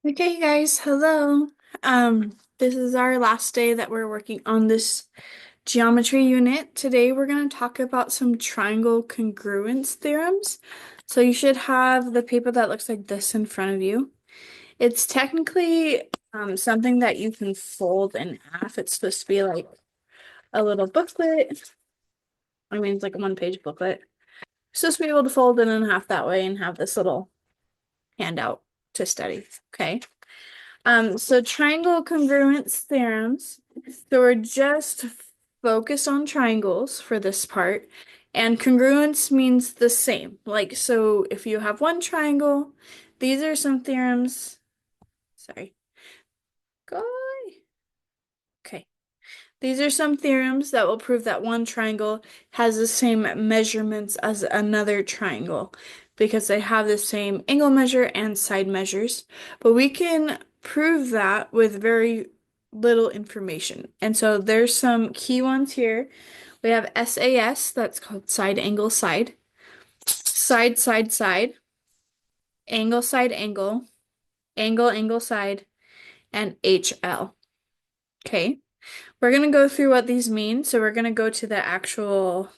Okay, guys, hello. This is our last day that we're working on this geometry unit. Today we're going to talk about some triangle congruence theorems. So you should have the paper that looks like this in front of you. It's technically something that you can fold in half. It's supposed to be like a little booklet. I mean, it's like a one-page booklet. You're supposed to be able to fold it in half that way and have this little handout to study. Okay. So triangle congruence theorems. So we're just focused on triangles for this part. And congruence means the same. Like, so if you have one triangle, these are some theorems. Sorry. Go away. Okay. These are some theorems that will prove that one triangle has the same measurements as another triangle because they have the same angle measure and side measures. But we can prove that with very little information. And so there's some key ones here. We have SAS, that's called side angle side, side side side, angle side angle, angle angle side, and HL. Okay. We're going to go through what these mean. So we're going to go to the actual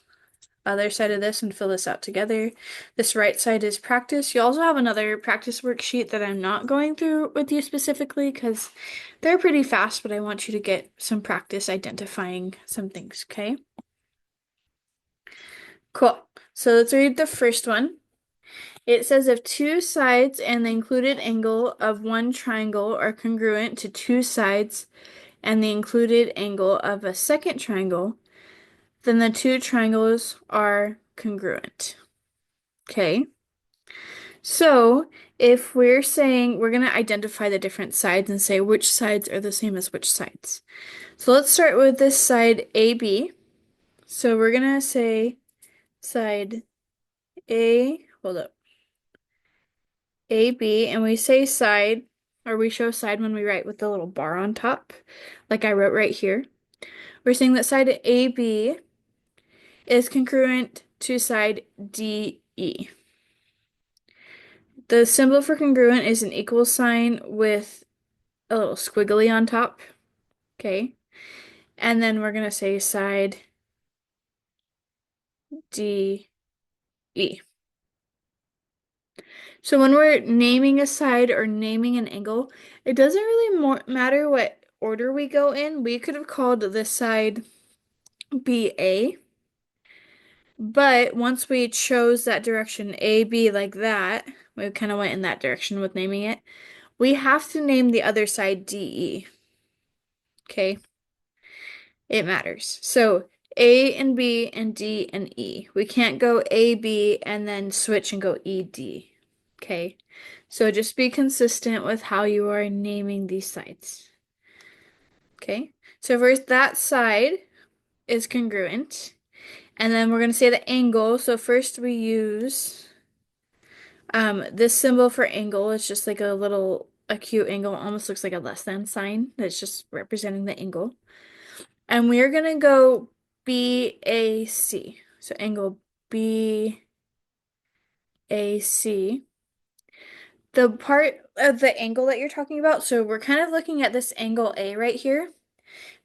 other side of this and fill this out together. This right side is practice. You also have another practice worksheet that I'm not going through with you specifically because they're pretty fast, but I want you to get some practice identifying some things, okay? Cool. So let's read the first one. It says if two sides and the included angle of one triangle are congruent to two sides and the included angle of a second triangle, then the two triangles are congruent. Okay. So if we're saying we're going to identify the different sides and say which sides are the same as which sides. So let's start with this side AB. So we're going to say side hold up, AB, and we say side, or we show side when we write with the little bar on top, like I wrote right here. We're saying that side AB is congruent to side DE. The symbol for congruent is an equal sign with a little squiggly on top. Okay. And then we're going to say side DE. So when we're naming a side or naming an angle, it doesn't really matter what order we go in. We could have called this side BA, but once we chose that direction AB like that, we kind of went in that direction with naming it. We have to name the other side DE. Okay. It matters. So A and B and D and E. We can't go A, B, and then switch and go E, D. Okay. So just be consistent with how you are naming these sides. Okay. So first, that side is congruent. And then we're going to say the angle. So first we use this symbol for angle. It's just like a little acute angle. Almost looks like a less than sign. That's just representing the angle. And we're gonna go BAC. So angle BAC. The part of the angle that you're talking about, so we're kind of looking at this angle A right here.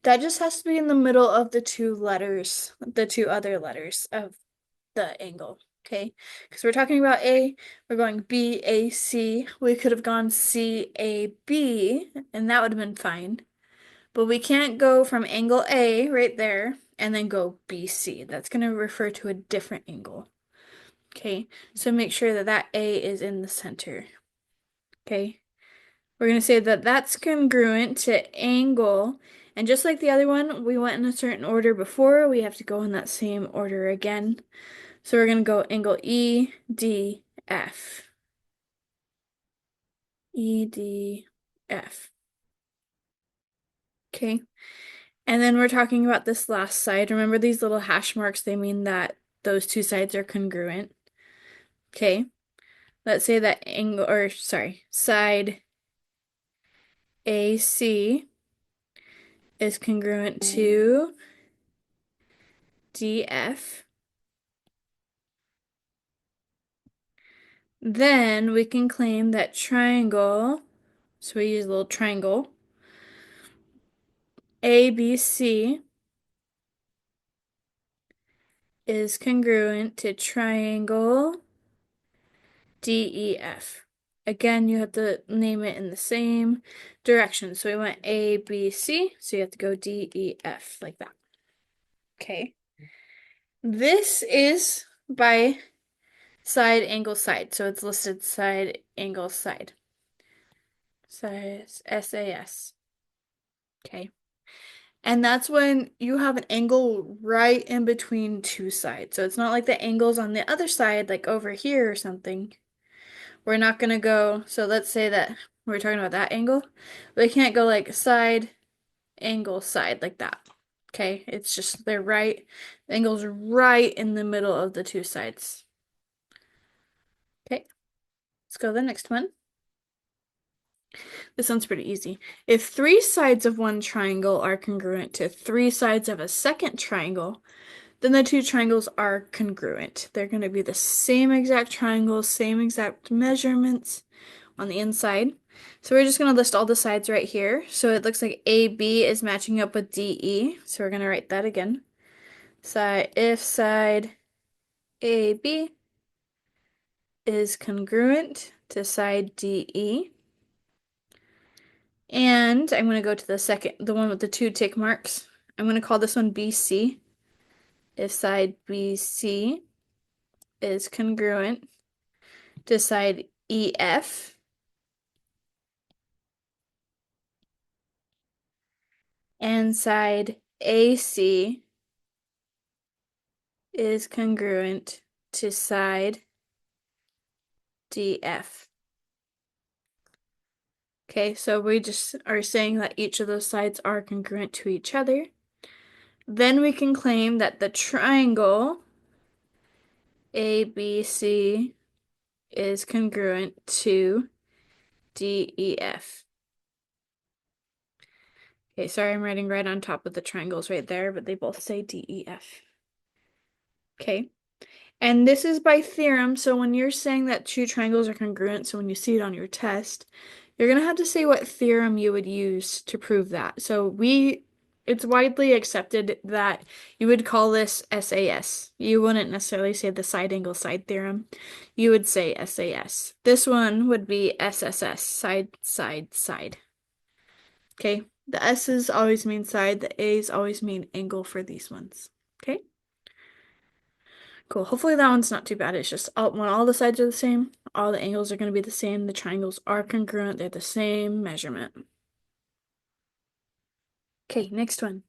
That just has to be in the middle of the two letters, the two other letters of the angle. Okay, because we're talking about A, we're going BAC. We could have gone CAB, and that would have been fine. But we can't go from angle A right there and then go BC. That's going to refer to a different angle. Okay, so make sure that that A is in the center. Okay, we're going to say that that's congruent to angle. And just like the other one, we went in a certain order before. We have to go in that same order again. So we're going to go angle EDF. EDF. Okay. And then we're talking about this last side. Remember these little hash marks, they mean that those two sides are congruent. Okay. Let's say that angle, or sorry, side AC is congruent to DF. Then we can claim that triangle So we use a little triangle. ABC is congruent to triangle DEF. Again, you have to name it in the same direction. So we went ABC, so you have to go DEF like that. Okay. This is by side angle side. So it's listed side angle side. Size SAS. Okay. And that's when you have an angle right in between two sides. So it's not like the angles on the other side, like over here or something. We're not gonna go, so let's say that we're talking about that angle. We can't go like side, angle, side like that. Okay, it's just they're right, the angle's right in the middle of the two sides. Okay, let's go to the next one. This one's pretty easy. If three sides of one triangle are congruent to three sides of a second triangle, then the two triangles are congruent. They're going to be the same exact triangles, same exact measurements on the inside. So we're just going to list all the sides right here. So it looks like AB is matching up with DE. So we're going to write that again. If side AB is congruent to side DE, and I'm going to go to the one with the two tick marks. I'm going to call this one BC. If side BC is congruent to side EF, and side AC is congruent to side DF. Okay, so we just are saying that each of those sides are congruent to each other. Then we can claim that the triangle ABC is congruent to DEF. Okay, sorry, I'm writing right on top of the triangles right there, but they both say DEF. Okay. And this is by theorem, so when you're saying that two triangles are congruent, so when you see it on your test, you're gonna have to say what theorem you would use to prove that. It's widely accepted that you would call this SAS. You wouldn't necessarily say the side angle side theorem. You would say SAS. This one would be SSS, side, side, side. Okay, the S's always mean side, the A's always mean angle for these ones. Okay? Cool. Hopefully that one's not too bad. It's just when all the sides are the same, all the angles are going to be the same. The triangles are congruent. They're the same measurement. Okay, next one.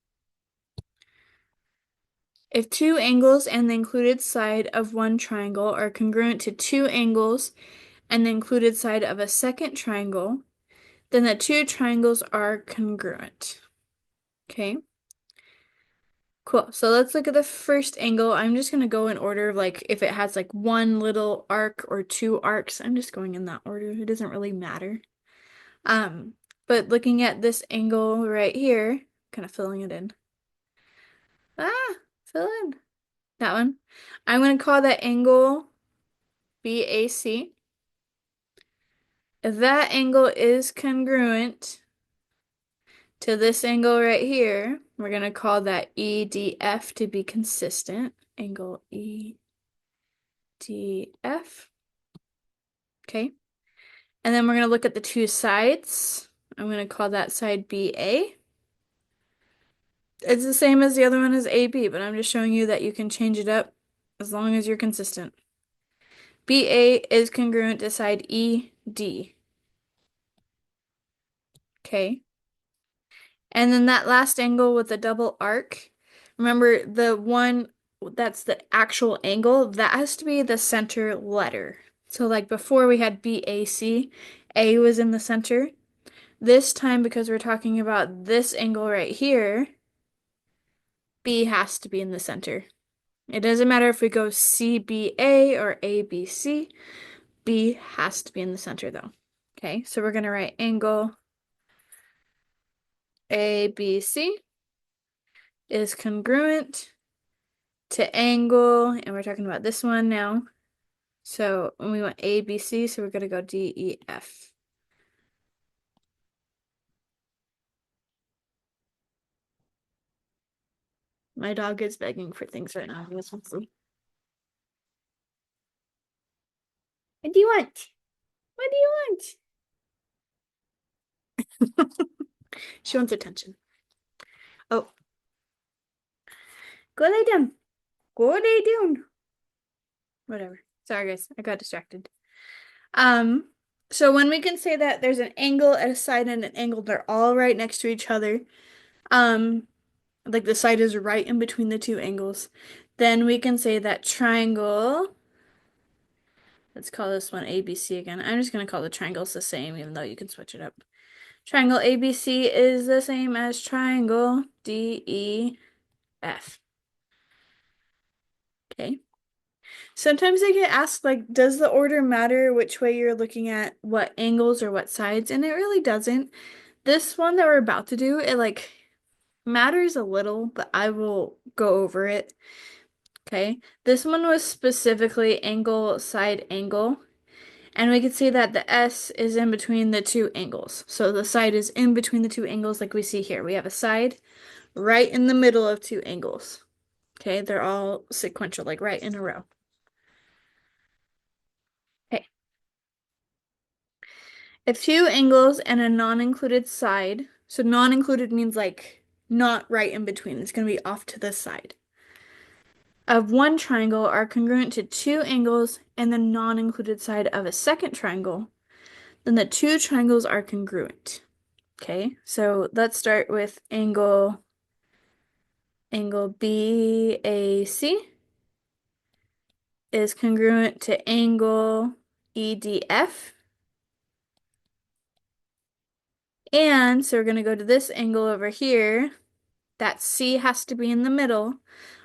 If two angles and the included side of one triangle are congruent to two angles and the included side of a second triangle, then the two triangles are congruent. Okay. Cool. So let's look at the first angle. I'm just going to go in order of like if it has like one little arc or two arcs. I'm just going in that order. It doesn't really matter. Um, but looking at this angle right here, kind of filling it in. Fill in. That one. I'm going to call that angle BAC. If that angle is congruent to this angle right here, we're going to call that EDF to be consistent. Angle EDF. Okay. And then we're going to look at the two sides. I'm going to call that side BA. It's the same as the other one is AB, but I'm just showing you that you can change it up as long as you're consistent. BA is congruent to side ED. Okay. And then that last angle with the double arc, remember the one that's the actual angle, that has to be the center letter. So like before we had BAC, A was in the center. This time, because we're talking about this angle right here, B has to be in the center. It doesn't matter if we go CBA or ABC, B has to be in the center though. Okay, so we're going to write angle ABC is congruent to angle, and we're talking about this one now. So when we want ABC, so we're going to go DEF. My dog is begging for things right now. He wants some. What do you want? What do you want? She wants attention. Oh, go lay down. Go lay down. Whatever. Sorry, guys. I got distracted. Um, so when we can say that there's an angle at a side and an angle, they're all right next to each other. Um, like the side is right in between the two angles. Then we can say that triangle. Let's call this one ABC again. I'm just going to call the triangles the same, even though you can switch it up. Triangle ABC is the same as triangle DEF. Okay. Sometimes I get asked, like, does the order matter which way you're looking at what angles or what sides? And it really doesn't. This one that we're about to do, it like matters a little, but I will go over it. Okay. This one was specifically angle, side, angle. And we can see that the S is in between the two angles. So the side is in between the two angles like we see here. We have a side right in the middle of two angles. Okay, they're all sequential, like right in a row. Okay. If two angles and a non-included side, so non-included means like not right in between, it's going to be off to the side, of one triangle are congruent to two angles and the non-included side of a second triangle, then the two triangles are congruent. Okay, so let's start with angle BAC is congruent to angle EDF. And so we're going to go to this angle over here. That C has to be in the middle.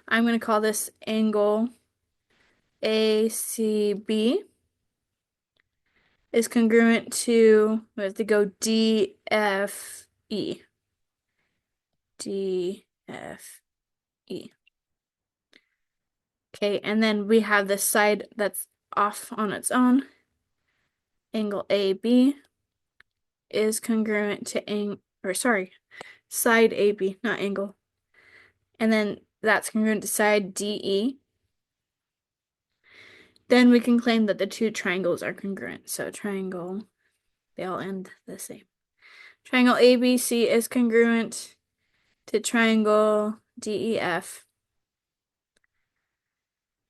I'm going to call this angle ACB is congruent to, we have to go DFE. DFE. Okay, and then we have this side that's off on its own. Angle AB is congruent to side AB, not angle. And then that's congruent to side DE. Then we can claim that the two triangles are congruent. So triangle, they all end the same. Triangle ABC is congruent to triangle DEF.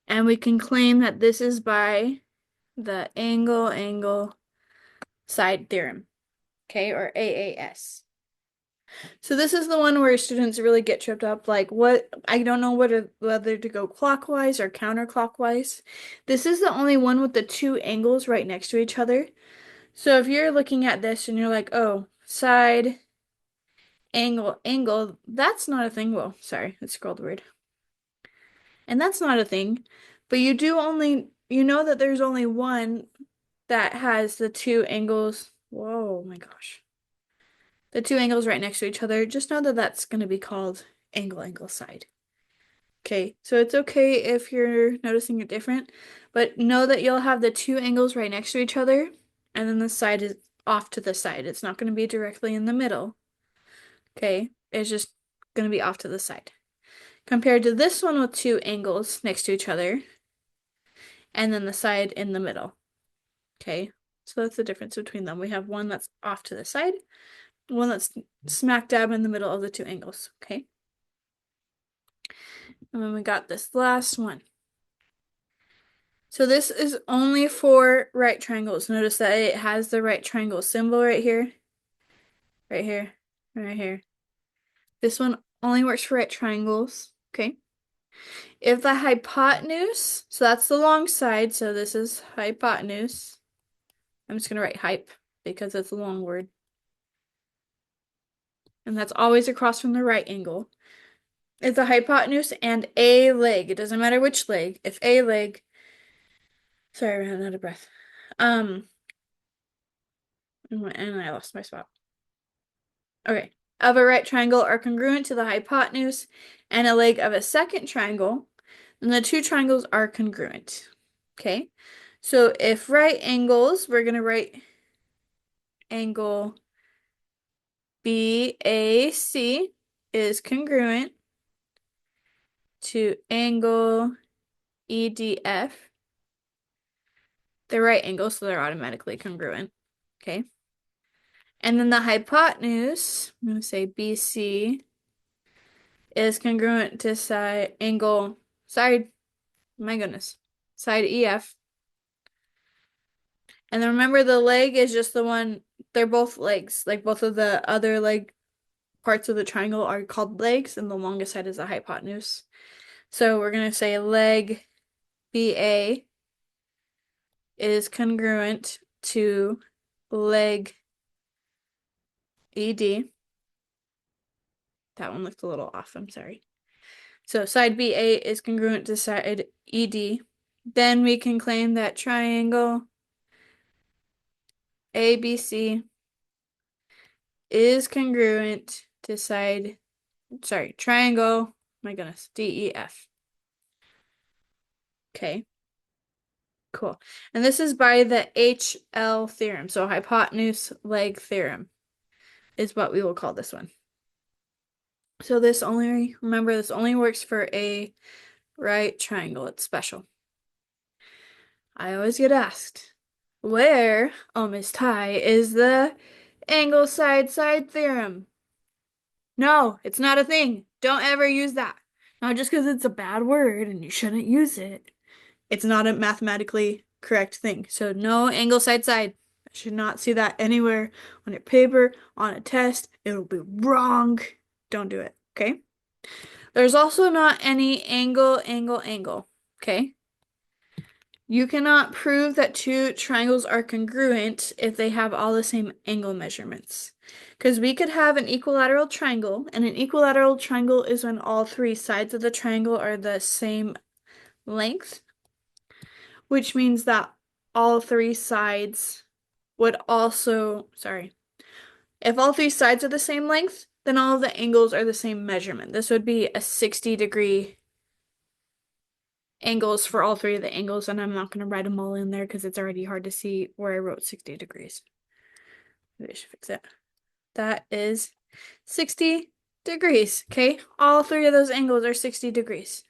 And we can claim that this is by the angle side theorem, okay, or AAS. So this is the one where students really get tripped up, like what, I don't know whether to go clockwise or counterclockwise. This is the only one with the two angles right next to each other. So if you're looking at this and you're like, oh, side, angle, that's not a thing. Well, sorry, I scrolled the word. And that's not a thing. But you know that there's only one that has the two angles. Whoa, my gosh. The two angles right next to each other. Just know that that's going to be called angle side. Okay, so it's okay if you're noticing it different, but know that you'll have the two angles right next to each other, and then the side is off to the side. It's not going to be directly in the middle. Okay, it's just going to be off to the side. Compared to this one with two angles next to each other, and then the side in the middle. Okay, so that's the difference between them. We have one that's off to the side, one that's smack dab in the middle of the two angles. Okay, and then we got this last one. So this is only for right triangles. Notice that it has the right triangle symbol right here, right here, right here. This one only works for right triangles. Okay. If the hypotenuse, so that's the long side, so this is hypotenuse. I'm just going to write hype because it's a long word. And that's always across from the right angle. If the hypotenuse and a leg, it doesn't matter which leg, if a leg, sorry, I ran out of breath. And I lost my spot. Okay. Of a right triangle are congruent to the hypotenuse and a leg of a second triangle, then the two triangles are congruent. Okay. So if right angles, we're going to write angle BAC is congruent to angle EDF. They're right angles, so they're automatically congruent. Okay. And then the hypotenuse, I'm going to say BC, is congruent to my goodness, side EF. And then remember the leg is just the one, they're both legs. Like both of the other leg parts of the triangle are called legs, and the longest side is the hypotenuse. So we're going to say leg BA is congruent to leg ED. That one looked a little off, I'm sorry. So side BA is congruent to side ED. Then we can claim that triangle ABC is congruent to triangle, my goodness, DEF. Okay, cool. And this is by the HL theorem. So hypotenuse leg theorem is what we will call this one. So remember, this only works for a right triangle. It's special. I always get asked, where, oh, Miss Ty, is the angle side theorem? No, it's not a thing. Don't ever use that. Not just because it's a bad word and you shouldn't use it. It's not a mathematically correct thing. So no angle side. I should not see that anywhere on your paper, on a test. It'll be wrong. Don't do it, okay? There's also not any angle. Okay? You cannot prove that two triangles are congruent if they have all the same angle measurements. Because we could have an equilateral triangle, and an equilateral triangle is when all three sides of the triangle are the same length, which means that all three sides would also, if all three sides are the same length, then all of the angles are the same measurement. This would be a 60-degree angles for all three of the angles, and I'm not going to write them all in there because it's already hard to see where I wrote 60 degrees. Maybe I should fix it. That is 60 degrees, okay? All three of those angles are 60 degrees.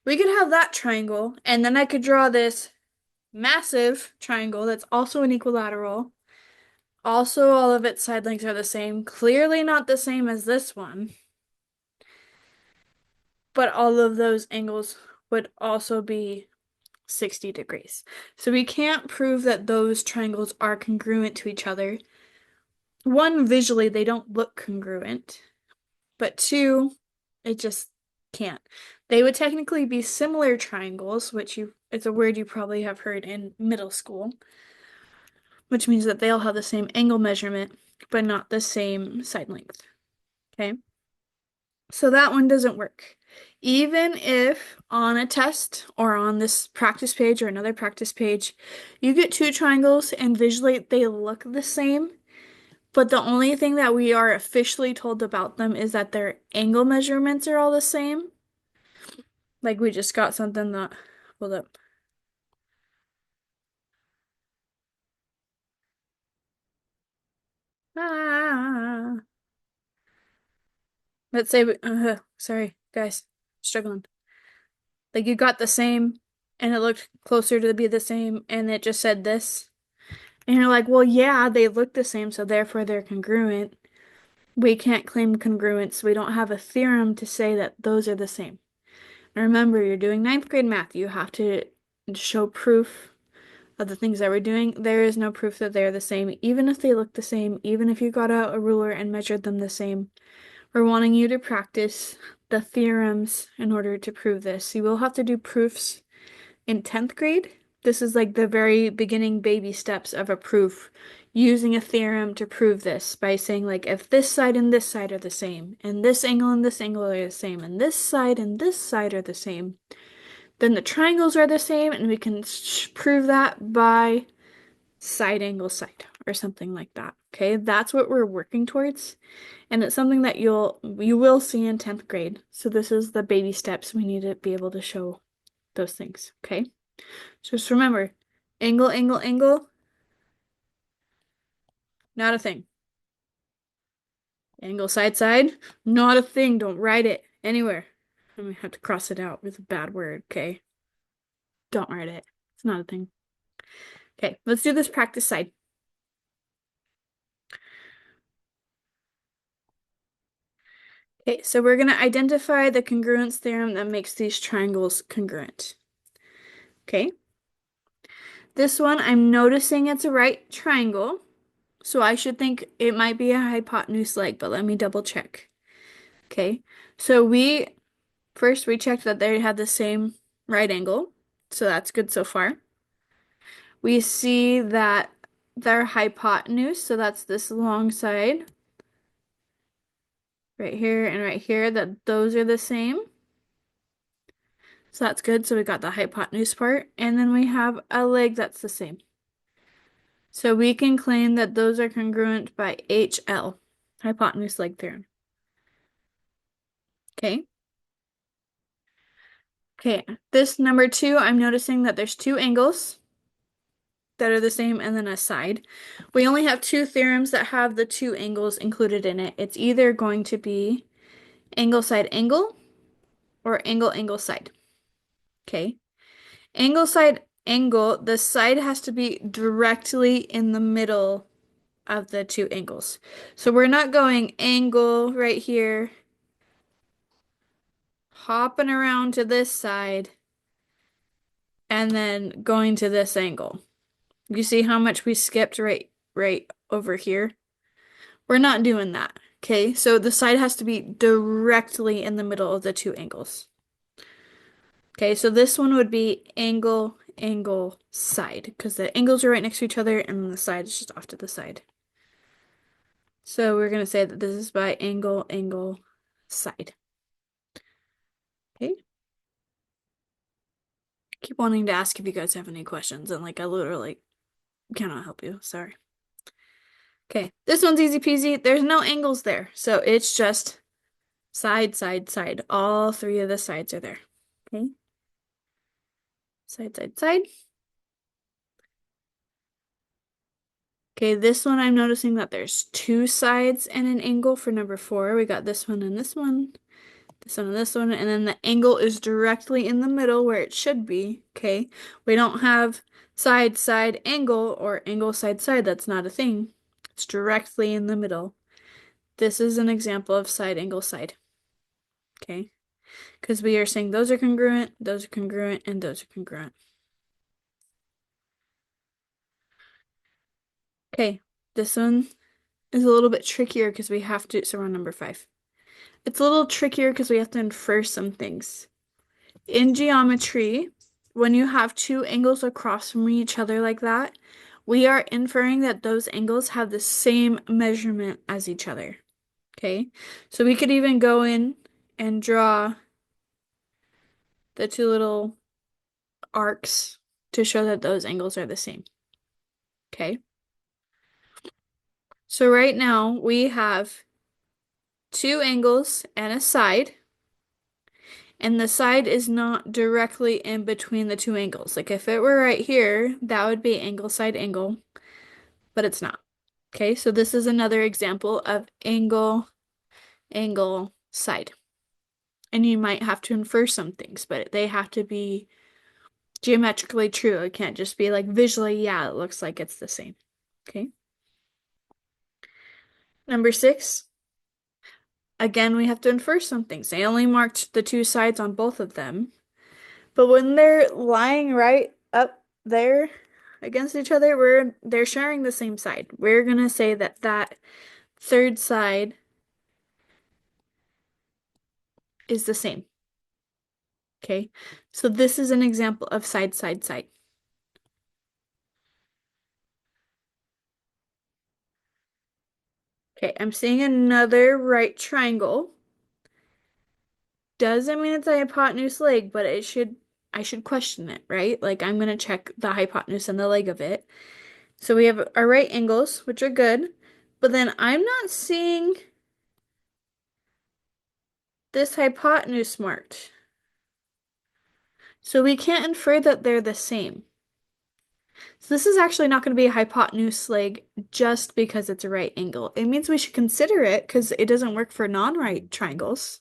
We could have that triangle, and then I could draw this massive triangle that's also an equilateral. Also, all of its side lengths are the same. Clearly not the same as this one. But all of those angles would also be 60 degrees. So we can't prove that those triangles are congruent to each other. One, visually, they don't look congruent. But two, it just can't. They would technically be similar triangles, which it's a word you probably have heard in middle school, which means that they all have the same angle measurement, but not the same side length. Okay? So that one doesn't work. Even if on a test or on this practice page or another practice page, you get two triangles and visually they look the same, but the only thing that we are officially told about them is that their angle measurements are all the same. Like we just got something that, hold up. Ah. Let's say, sorry, guys, struggling. Like you got the same and it looked closer to be the same and it just said this. And you're like, well, yeah, they look the same, so therefore they're congruent. We can't claim congruence. We don't have a theorem to say that those are the same. And remember, you're doing ninth grade math. You have to show proof of the things that we're doing. There is no proof that they're the same, even if they look the same, even if you got out a ruler and measured them the same. We're wanting you to practice the theorems in order to prove this. You will have to do proofs in 10th grade. This is like the very beginning baby steps of a proof, using a theorem to prove this by saying like if this side and this side are the same, and this angle and this angle are the same, and this side are the same, then the triangles are the same, and we can prove that by side angle side or something like that. Okay, that's what we're working towards, and it's something that you will see in 10th grade. So this is the baby steps we need to be able to show those things. Okay. So just remember, angle, not a thing. Angle side, not a thing. Don't write it. Anywhere. I'm gonna have to cross it out with a bad word, okay? Don't write it. It's not a thing. Okay, let's do this practice side. Okay, so we're gonna identify the congruence theorem that makes these triangles congruent. Okay, this one I'm noticing it's a right triangle, so I should think it might be a hypotenuse leg, but let me double check. Okay, so we checked that they had the same right angle, so that's good so far. We see that their hypotenuse, so that's this long side, right here and right here, that those are the same. So that's good. So we got the hypotenuse part. And then we have a leg that's the same. So we can claim that those are congruent by HL, hypotenuse leg theorem. Okay. Okay, this number two, I'm noticing that there's two angles that are the same and then a side. We only have two theorems that have the two angles included in it. It's either going to be angle side angle or angle angle side. Okay. Angle side angle, the side has to be directly in the middle of the two angles. So we're not going angle right here, hopping around to this side, and then going to this angle. You see how much we skipped right over here? We're not doing that. Okay, so the side has to be directly in the middle of the two angles. Okay, so this one would be angle, angle, side, because the angles are right next to each other and the side is just off to the side. So we're going to say that this is by angle, angle, side. Okay. Keep wanting to ask if you guys have any questions, and like I literally cannot help you. Sorry. Okay, this one's easy peasy. There's no angles there, so it's just side, side, side. All three of the sides are there. Okay. Side, side, side. Okay, this one I'm noticing that there's two sides and an angle for number four. We got this one and this one. This one and this one, and then the angle is directly in the middle where it should be, okay? We don't have side, side, angle, or angle, side, side. That's not a thing. It's directly in the middle. This is an example of side, angle, side, okay? Because we are saying those are congruent, and those are congruent. Okay, this one is a little bit trickier because we have to, so we're on number five. It's a little trickier because we have to infer some things. In geometry, when you have two angles across from each other like that, we are inferring that those angles have the same measurement as each other. Okay? So we could even go in and draw the two little arcs to show that those angles are the same. Okay? So right now we have two angles and a side, and the side is not directly in between the two angles. Like if it were right here, that would be angle, side, angle, but it's not. Okay, so this is another example of angle, angle, side. And you might have to infer some things, but they have to be geometrically true. It can't just be like visually, yeah, it looks like it's the same. Okay. Number six, again, we have to infer some things. I only marked the two sides on both of them, but when they're lying right up there against each other, they're sharing the same side. We're gonna say that that third side is the same. Okay, so this is an example of side, side, side. Okay, I'm seeing another right triangle. Doesn't mean it's a hypotenuse leg, but I should question it, right? Like I'm gonna check the hypotenuse and the leg of it. So we have our right angles, which are good, but then I'm not seeing this hypotenuse marked. So we can't infer that they're the same. So this is actually not going to be a hypotenuse leg just because it's a right angle. It means we should consider it because it doesn't work for non-right triangles.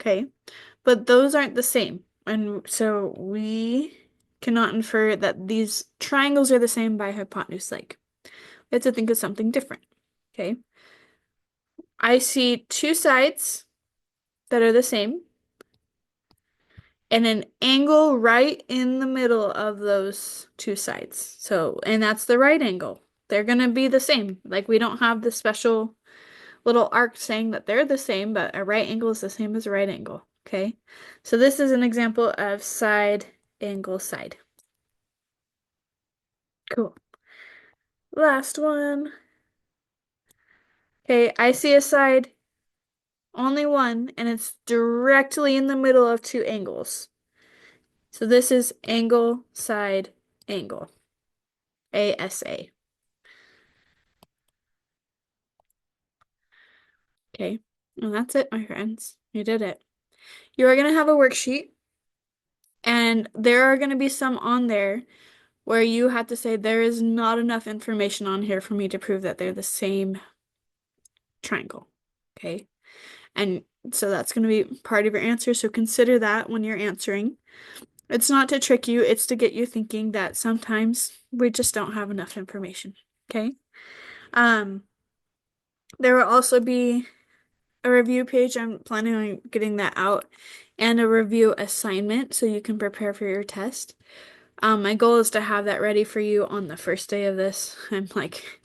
Okay? But those aren't the same. And so we cannot infer that these triangles are the same by hypotenuse like. We have to think of something different. Okay? I see two sides that are the same and an angle right in the middle of those two sides. So, and that's the right angle. They're going to be the same. Like we don't have the special little arc saying that they're the same, but a right angle is the same as a right angle. Okay? So this is an example of side, angle, side. Cool. Last one. Okay, I see a side, only one, and it's directly in the middle of two angles. So this is angle, side, angle. ASA. Okay, and that's it, my friends. You did it. You are going to have a worksheet, and there are going to be some on there where you have to say there is not enough information on here for me to prove that they're the same triangle. Okay, and so that's going to be part of your answer. So consider that when you're answering. It's not to trick you, it's to get you thinking that sometimes we just don't have enough information. Okay? Um, there will also be a review page. I'm planning on getting that out and a review assignment so you can prepare for your test. My goal is to have that ready for you on the first day of this. I'm like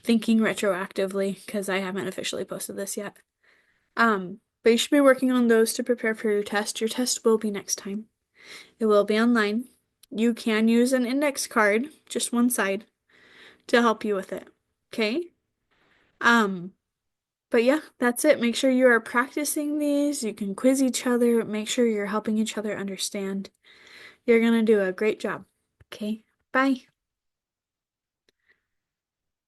thinking retroactively because I haven't officially posted this yet. But you should be working on those to prepare for your test. Your test will be next time. It will be online. You can use an index card, just one side, to help you with it. Okay? Um, but yeah, that's it. Make sure you are practicing these. You can quiz each other. Make sure you're helping each other understand. You're gonna do a great job. Okay? Bye.